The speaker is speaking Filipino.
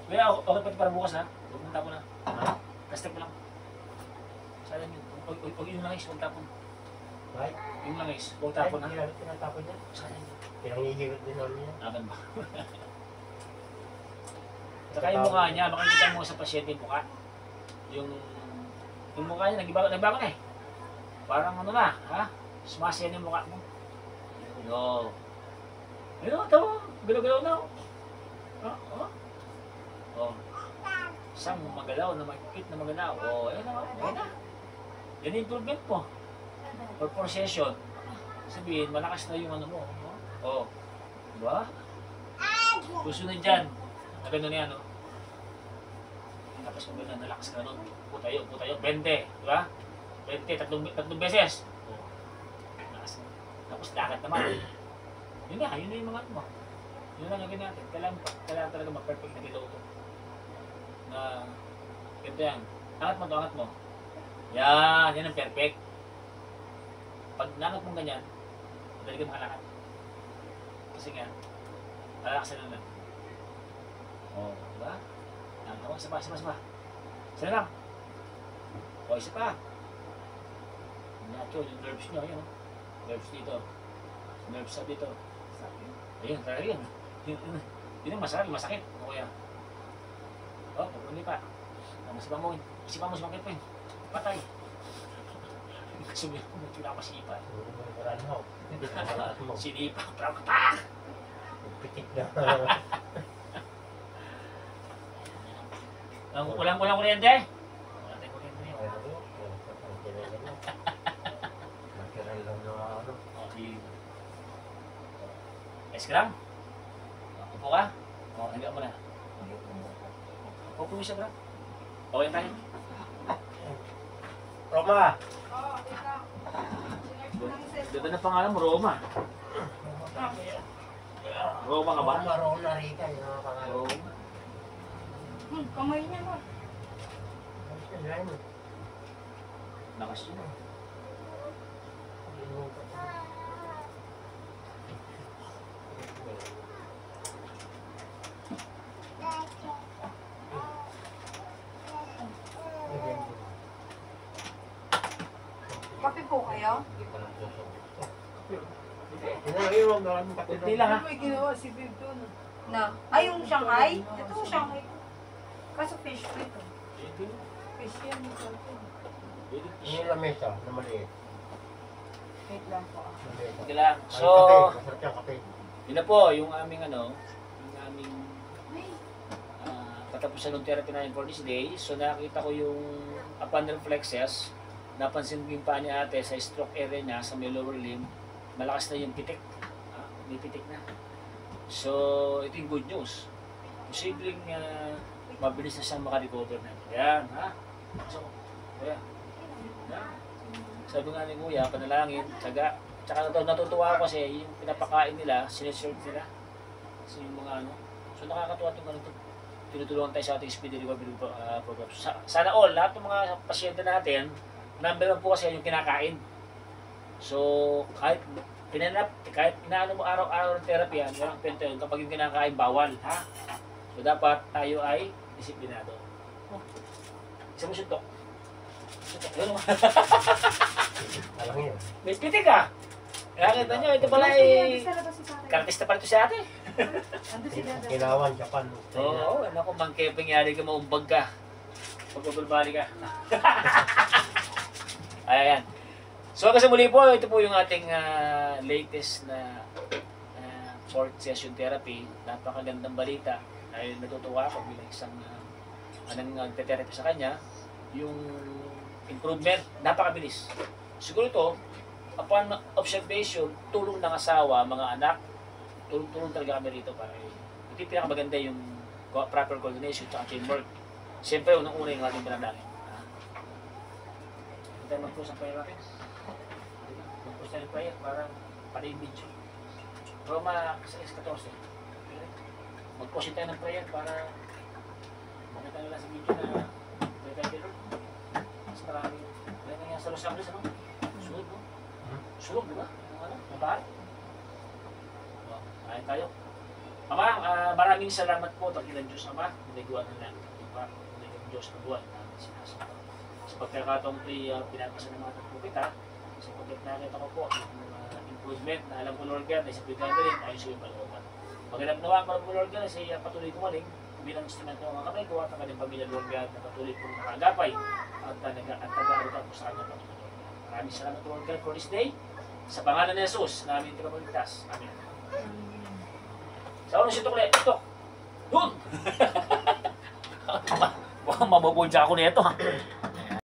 Kaya okay pati para bukas ha. Pupunta ko na. Ha? Kastek mo lang. Sayang yun. Huwag yung langis, huwag tapon. Right? Yung langis, huwag tapon ha. Ay, tinatapon niya. Sayang yun. Pinangigilot din namin niya. Akan ba? Saka yung mukha niya, makikita mo sa pasyente yung mukha. Yung mukha niya, nagbago na eh. Parang ano na, ha? Sumasya na yung mukha mo. Yo. Ayun, ito. Galaw-galaw na. Oh. Oh. Isang magalaw na magkikit na magalaw. Oh, ayun na. Ayun na. Yan yung improvement mo. For session. Sabihin, malakas na yung ano mo. Oh. Diba? Susunod dyan. Na gano'n yan, no? Tapos kung gano'n, nalakas ka nun. Putayo. 20. Diba? 20, tatlong beses. Oh. Lakas. Tapos lakad naman. Yun na yung mga ano mo. Yun lang yung natin. Kailangan talaga mag-perfect na piloto. Na, ganito yan. Angat mo. Yan ang perfect. Pag nangat mo ganyan, madali ka makalakad. Kasi nga, malakasan na lang. O, diba? Nakatawa, isa pa. Isa lang. O, isa pa. Nacho, yung nerves nyo, yun. Nerves dito. Nerves sa dito. Ayun, talaga yun. Yun ang masakit. O kaya, pupuli pa. Masipa mo, sumakit po yun. Patay. Gusto mo yun, pinapasipa. Sinipa, pa! Pitik na. Walang kuryente? Wala tayong kuryente yun. Natural lang na ano. Esgram? Upo ka? O, higa mo na. Upo mo siya, bro. Okay tayo. Roma! Ganda na pangalan mo, Roma. Roma ka ba? Roma Rita, yung mga pangalan. Roma. Kamay niya ba? Lakas yun. Kape po kayo? Kunti lang ha. May ginawa si Babe doon. Na? Ay, yung Shanghai? Ito yung Shanghai. Kaso fish po ito. Fish yan. Yung lamesa na maliit. Wait lang po. Sige lang. So, Masarap yung kape. yun na po, yung aming katapusan ng therapy namin for this day. So, nakita ko yung upon reflexes. Napansin ko yung paa ni ate sa stroke area niya, sa may lower limb. Malakas na yung pitik. May pitik na. So, ito yung good news. Posibleng mabilis na siyang makarecover na. Yan, ha? So, kaya. Sabi nga ni Kuya, panalangin, tsaga. Tsaka natutuwa ako kasi yung pinapakain nila, sineserve nila. Kasi yung mga ano. So, nakakatuwa itong ganito. Tinutulungan tayo sa ating speedy recovery program. Sana all, lahat ng mga pasyente natin, number 1 po kasi yung kinakain. So, kahit inaano mo araw-araw ng therapy yan, walang kwento yun. Kapag yung kinakain, bawal, ha? So, dapat tayo ay disiplinado. Isa mo suntok. Ano? Alam yun. May pitik ka! Kaya kita nyo, ito pala ay kartista pala ito si ate. Kinawan, Japan. Oo, ano kung mangkepeng yari ka, maumbag ka. Pagpapalbali ka. Ayan. So hanggang sa muli po, ito po yung ating latest na 4th session therapy. Napakagandang balita. Ay natutuwa ako bilang isang nagte-therapy sa kanya. Yung improvement, napakabilis. Siguro ito, upon observation, tulong ng asawa, mga anak, tulong talaga kami rito para ito yung pinakamaganda yung proper coordination at teamwork. Siyempre, unang-una yung ating pinadangin. Kita mag-post ang prayer natin. Mag-post na yung prayer para yung video. Roma 6:14. Mag-post tayo ng prayer para makita nila sa video na may tayo. Mas marami. Kaya nangyari sa Los Angeles, ano? Sulog, no? Sulog, di ba? Ano? Mabahal. Kain tayo. Ama, maraming salamat po. Takilang Diyos, Ama. Naliguan na lang. Diba? Naliguan Diyos na buwan. Namin sinasama. Sa pagkakataong pinapasalamatan po kita, sa pagkakakita ko po, yung improvement na alam ko, Lord God, na sa pagkagaling, ayos ko yung palooban. Magandang nawa ko, Lord God, sa patuloy kumaling, bilang instrumento ng mga kamay ko at ang kanyang pamilya, Lord God, na patuloy kong nakagapay at nag-aarutan ko sa kanyang patuloy. Maraming salamat, Lord God, for this day. Sa pangalan ni Jesus, namin ito kapagligtas. Amen. Sa unang si Tukle, ito. Doon! Mababunja ako nito, ha?